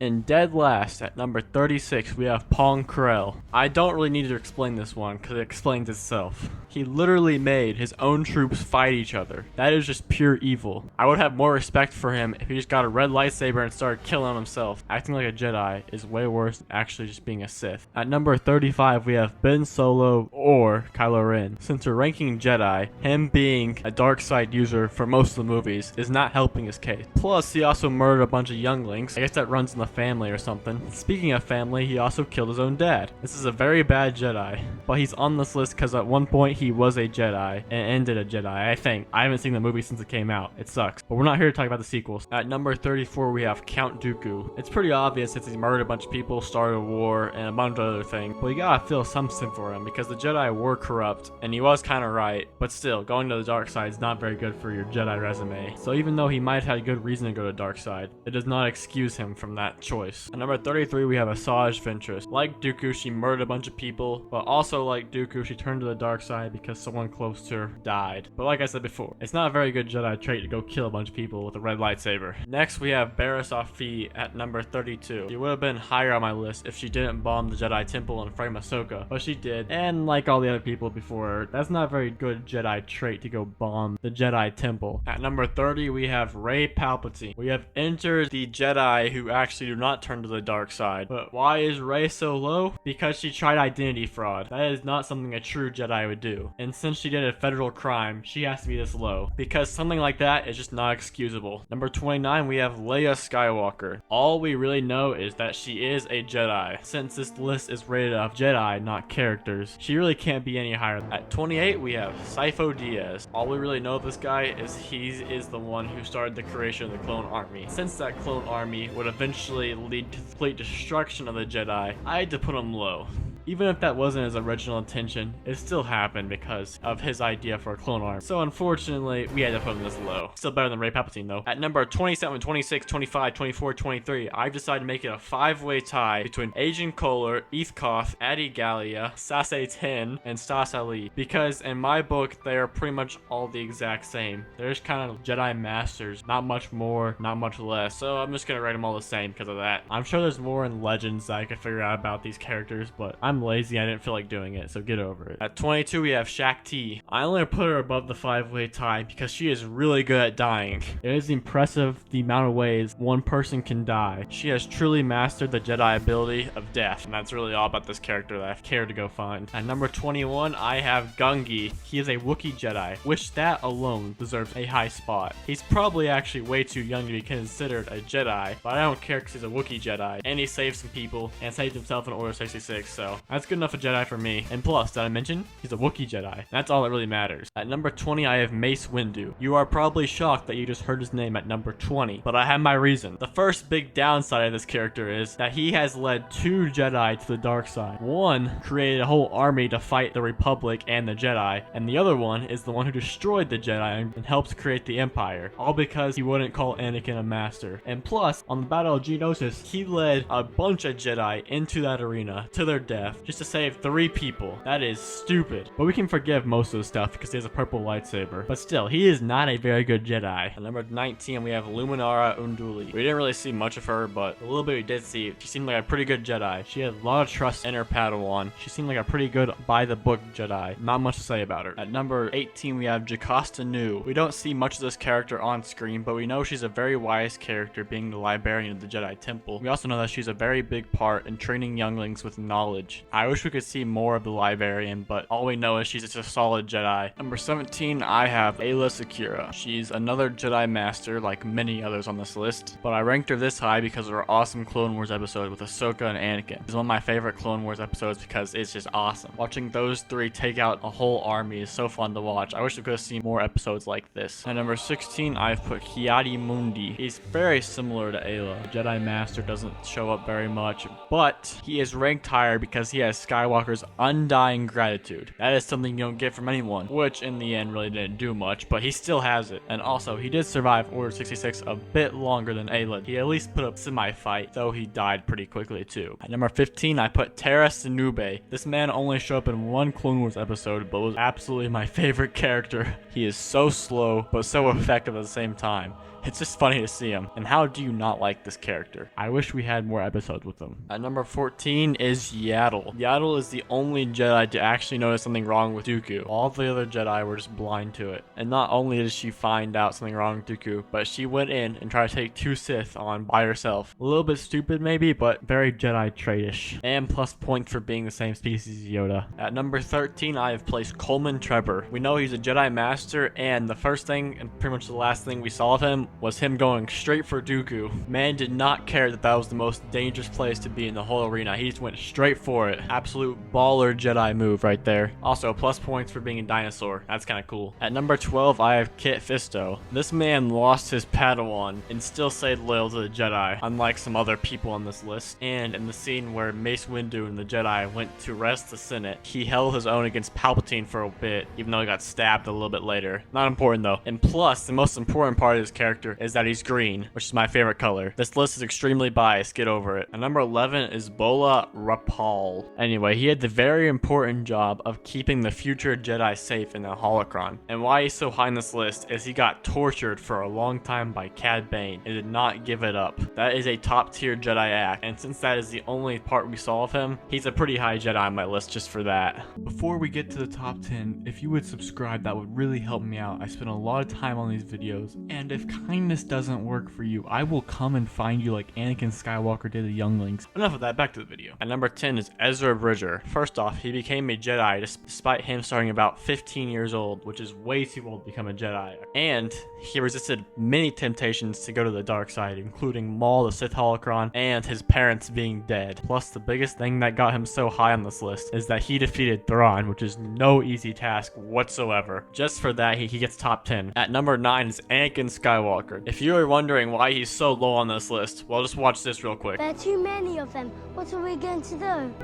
And dead last, at number 36, we have Pong Krell. I don't really need to explain this one, because it explains itself. He literally made his own troops fight each other. That is just pure evil. I would have more respect for him if he just got a red lightsaber and started killing himself. Acting like a Jedi is way worse than actually just being a Sith. At number 35, we have Ben Solo or Kylo Ren. Since we're ranking Jedi, him being a dark side user for most of the movies is not helping his case. Plus, he also murdered a bunch of younglings. I guess that runs in the family or something. Speaking of family, he also killed his own dad. This is a very bad Jedi, but he's on this list because at one point he was a Jedi and ended a Jedi, I think. I haven't seen the movie since it came out. It sucks. But we're not here to talk about the sequels. At number 34, we have Count Dooku. It's pretty obvious since he murdered a bunch of people, started a war, and a bunch of other things. But you gotta feel something for him because the Jedi were corrupt, and he was kind of right. But still, going to the dark side is not very good for your Jedi resume. So even though he might have had a good reason to go to the dark side, it does not excuse him from that choice. At number 33, we have Asajj Ventress. Like Dooku, she murdered a bunch of people, but also like Dooku, she turned to the dark side because someone close to her died. But like I said before, it's not a very good Jedi trait to go kill a bunch of people with a red lightsaber. Next, we have Barriss Offee at number 32. She would have been higher on my list if she didn't bomb the Jedi Temple and frame Ahsoka, but she did. And like all the other people before her, that's not a very good Jedi trait to go bomb the Jedi Temple. At number 30, we have Rey Palpatine. We have entered the Jedi who actually do not turn to the dark side. But why is Rey so low? Because she tried identity fraud. That is not something a true Jedi would do. And since she did a federal crime, she has to be this low. Because something like that is just not excusable. Number 29, we have Leia Skywalker. All we really know is that she is a Jedi. Since this list is rated off Jedi, not characters, she really can't be any higher. At 28, we have Sifo Dyas. All we really know of this guy is he is the one who started the creation of the clone army. Since that clone army would eventually lead to the complete destruction of the Jedi, I had to put him low. Even if that wasn't his original intention, it still happened because of his idea for a clone army. So unfortunately, we had to put him this low. Still better than Rey Palpatine though. At number 27, 26, 25, 24, 23, I've decided to make it a 5-way tie between Agen Kolar, Eth Koth, Adi Gallia, Saesee Tiin, and Stass Allie. Because in my book, they are pretty much all the exact same. They're just kind of Jedi Masters. Not much more, not much less. So I'm just gonna rate them all the same because of that. I'm sure there's more in Legends that I could figure out about these characters, but I'm lazy. I didn't feel like doing it, so get over it. At 22, we have Shaak Ti. I only put her above the 5-way tie because she is really good at dying. It is impressive the amount of ways one person can die. She has truly mastered the Jedi ability of death, and that's really all about this character that I've cared to go find. At number 21, I have Gungi. He is a Wookiee Jedi, which that alone deserves a high spot. He's probably actually way too young to be considered a Jedi, but I don't care because he's a Wookiee Jedi, and he saved some people and saved himself in Order 66, so that's good enough a Jedi for me. And plus, did I mention? He's a Wookiee Jedi. That's all that really matters. At number 20, I have Mace Windu. You are probably shocked that you just heard his name at number 20, but I have my reason. The first big downside of this character is that he has led 2 Jedi to the dark side. One created a whole army to fight the Republic and the Jedi, and the other one is the one who destroyed the Jedi and helped create the Empire, all because he wouldn't call Anakin a master. And plus, on the Battle of Geonosis, he led a bunch of Jedi into that arena to their death just to save 3 people. That is stupid. But we can forgive most of the stuff because he has a purple lightsaber. But still, he is not a very good Jedi. At number 19, we have Luminara Unduli. We didn't really see much of her, but a little bit we did see. She seemed like a pretty good Jedi. She had a lot of trust in her Padawan. She seemed like a pretty good by-the-book Jedi. Not much to say about her. At number 18, we have Jocasta Nu. We don't see much of this character on screen, but we know she's a very wise character, being the librarian of the Jedi Temple. We also know that she's a very big part in training younglings with knowledge. I wish we could see more of the librarian, but all we know is she's just a solid Jedi. Number 17, I have Aayla Secura. She's another Jedi Master like many others on this list, but I ranked her this high because of her awesome Clone Wars episode with Ahsoka and Anakin. It's one of my favorite Clone Wars episodes because it's just awesome. Watching those 3 take out a whole army is so fun to watch. I wish we could have seen more episodes like this. At number 16, I've put Ki-Adi-Mundi. He's very similar to Aayla. Jedi Master doesn't show up very much, but he is ranked higher because he has Skywalker's undying gratitude. That is something you don't get from anyone, which in the end really didn't do much, but he still has it. And also, he did survive Order 66 a bit longer than Aayla. He at least put up semi-fight, though he died pretty quickly too. At number 15, I put Tera Sinube. This man only showed up in 1 Clone Wars episode, but was absolutely my favorite character. He is so slow, but so effective at the same time. It's just funny to see him. And how do you not like this character? I wish we had more episodes with him. At number 14 is Yaddle. Yaddle is the only Jedi to actually notice something wrong with Dooku. All the other Jedi were just blind to it. And not only did she find out something wrong with Dooku, but she went in and tried to take 2 Sith on by herself. A little bit stupid maybe, but very Jedi trait-ish. And plus points for being the same species as Yoda. At number 13, I have placed Coleman Kcaj. We know he's a Jedi Master, and the first thing, and pretty much the last thing we saw of him, was him going straight for Dooku. Man did not care that was the most dangerous place to be in the whole arena. He just went straight for it. Absolute baller Jedi move right there. Also, plus points for being a dinosaur. That's kind of cool. At number 12, I have Kit Fisto. This man lost his Padawan and still stayed loyal to the Jedi, unlike some other people on this list. And in the scene where Mace Windu and the Jedi went to arrest the Senate, he held his own against Palpatine for a bit, even though he got stabbed a little bit later. Not important though. And plus, the most important part of his character is that he's green, which is my favorite color. This list is extremely biased, get over it. And number 11 is Bola Rapal. Anyway, he had the very important job of keeping the future Jedi safe in the holocron. And why he's so high on this list is he got tortured for a long time by Cad Bane and did not give it up. That is a top tier Jedi act, and since that is the only part we saw of him, he's a pretty high Jedi on my list just for that. Before we get to the top 10, if you would subscribe, that would really help me out. I spend a lot of time on these videos, and if kindness doesn't work for you, I will come and find you like Anakin Skywalker did the younglings. Enough of that, back to the video. At number 10 is Ezra Bridger. First off, he became a Jedi despite him starting about 15 years old, which is way too old to become a Jedi. And he resisted many temptations to go to the dark side, including Maul, the Sith holocron, and his parents being dead. Plus, the biggest thing that got him so high on this list is that he defeated Thrawn, which is no easy task whatsoever. Just for that, he gets top 10. At number 9 is Anakin Skywalker. If you are wondering why he's so low on this list, well, just watch this real quick. There are too many of them. What are we going to do?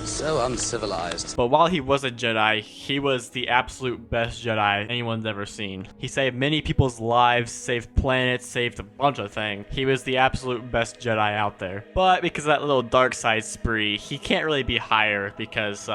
So uncivilized. But while he was a Jedi, he was the absolute best Jedi anyone's ever seen. He saved many people's lives, saved planets, saved a bunch of things. He was the absolute best Jedi out there. But because of that little dark side spree, he can't really be higher because,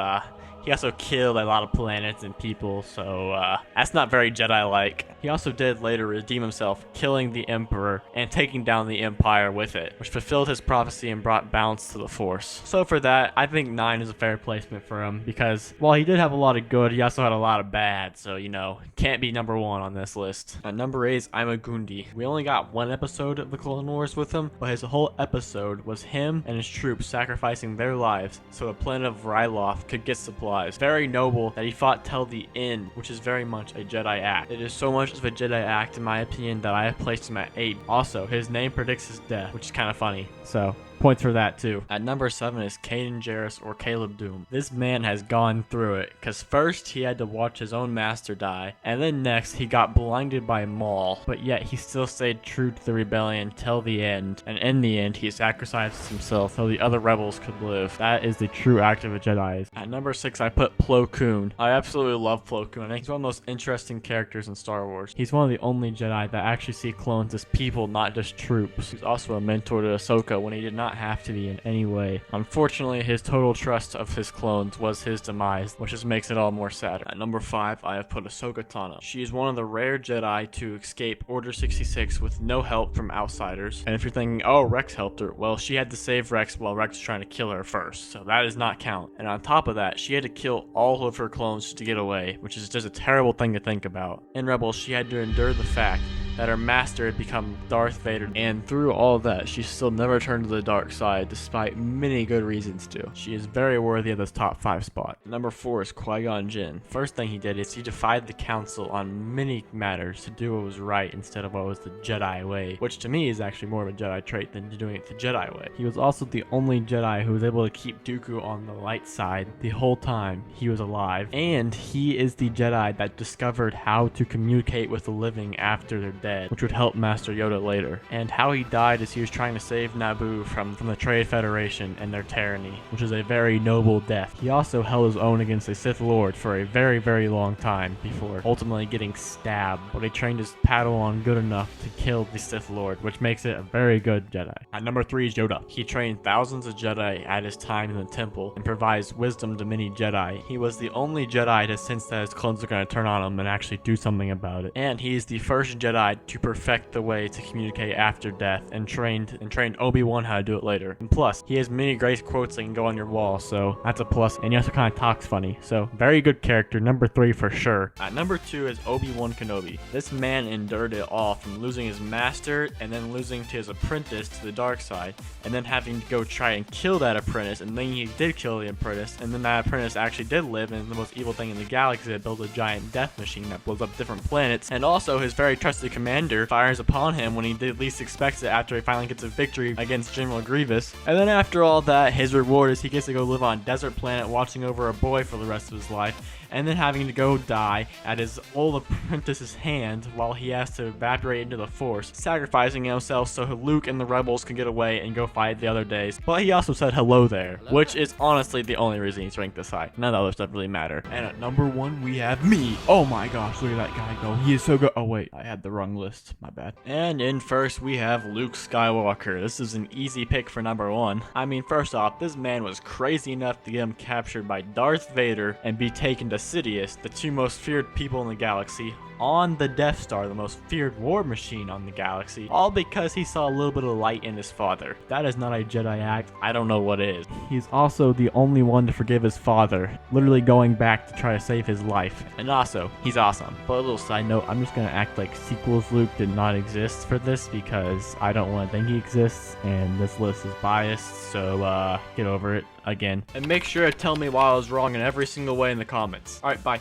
he also killed a lot of planets and people, so that's not very Jedi-like. He also did later redeem himself, killing the Emperor and taking down the Empire with it, which fulfilled his prophecy and brought balance to the Force. So for that, I think 9 is a fair placement for him, because while he did have a lot of good, he also had a lot of bad, so you know, can't be number 1 on this list. At number 8 is Ki-Adi-Mundi. We only got 1 episode of the Clone Wars with him, but his whole episode was him and his troops sacrificing their lives so the planet of Ryloth could get supplies. Very noble that he fought till the end, which is very much a Jedi act. It is so much of a Jedi act in my opinion that I have placed him at 8. Also, his name predicts his death, which is kind of funny. So points for that too. At number 7 is Kanan Jarrus or Caleb Doom. This man has gone through it, because first he had to watch his own master die, and then next he got blinded by Maul, but yet he still stayed true to the rebellion till the end, and in the end he sacrificed himself so the other rebels could live. That is the true act of a Jedi. At number 6 I put Plo Koon. I absolutely love Plo Koon. I think he's one of the most interesting characters in Star Wars. He's one of the only Jedi that actually see clones as people, not just troops. He's also a mentor to Ahsoka when he did not have to be in any way. Unfortunately, his total trust of his clones was his demise, which just makes it all more sad. At number 5, I have put Ahsoka Tano. She is one of the rare Jedi to escape Order 66 with no help from outsiders. And if you're thinking, oh, Rex helped her, well, she had to save Rex while Rex was trying to kill her first, so that does not count. And on top of that, she had to kill all of her clones to get away, which is just a terrible thing to think about. In Rebels, she had to endure the fact that her master had become Darth Vader, and through all that, she still never turned to the dark side, despite many good reasons to. She is very worthy of this top 5 spot. Number 4 is Qui-Gon Jinn. First thing he did is he defied the Council on many matters to do what was right instead of what was the Jedi way, which to me is actually more of a Jedi trait than doing it the Jedi way. He was also the only Jedi who was able to keep Dooku on the light side the whole time he was alive, and he is the Jedi that discovered how to communicate with the living after they're dead, which would help Master Yoda later. And how he died is he was trying to save Naboo from the Trade Federation and their tyranny, which is a very noble death. He also held his own against a Sith Lord for a very, very long time before ultimately getting stabbed, but he trained his Padawan good enough to kill the Sith Lord, which makes it a very good Jedi. At number 3 is Yoda. He trained thousands of Jedi at his time in the temple and provides wisdom to many Jedi. He was the only Jedi to sense that his clones are going to turn on him and actually do something about it. And he's the first Jedi to perfect the way to communicate after death and trained Obi-Wan how to do it later. And plus, he has many great quotes that can go on your wall, so that's a plus. And he also kind of talks funny, so very good character. Number 3 for sure. At number 2 is Obi-Wan Kenobi. This man endured it all, from losing his master and then losing to his apprentice to the dark side, and then having to go try and kill that apprentice, and then he did kill the apprentice, and then that apprentice actually did live, and the most evil thing in the galaxy that built a giant death machine that blows up different planets. And also his very trusted commander fires upon him when he least expects it after he finally gets a victory against General Grievous. And then after all that, his reward is he gets to go live on a desert planet watching over a boy for the rest of his life, and then having to go die at his old apprentice's hand while he has to evaporate into the Force, sacrificing himself so Luke and the rebels can get away and go fight the other days. But he also said hello there, which is honestly the only reason he's ranked this high. None of the other stuff really matter. And at number 1 we have me. Oh my gosh, look at that guy go. He is so good. Oh wait, I had the wrong list. My bad. And in first we have Luke Skywalker. This is an easy pick for number 1. I mean, first off, this man was crazy enough to get him captured by Darth Vader and be taken to Sidious, the 2 most feared people in the galaxy, on the Death Star, the most feared war machine on the galaxy, all because he saw a little bit of light in his father. That is not a Jedi act. I don't know what is. He's also the only one to forgive his father, literally going back to try to save his life. And also, he's awesome. But a little side note, I'm just gonna act like sequels Luke did not exist for this because I don't want to think he exists, and this list is biased, so get over it again. And make sure to tell me why I was wrong in every single way in the comments. Alright, bye.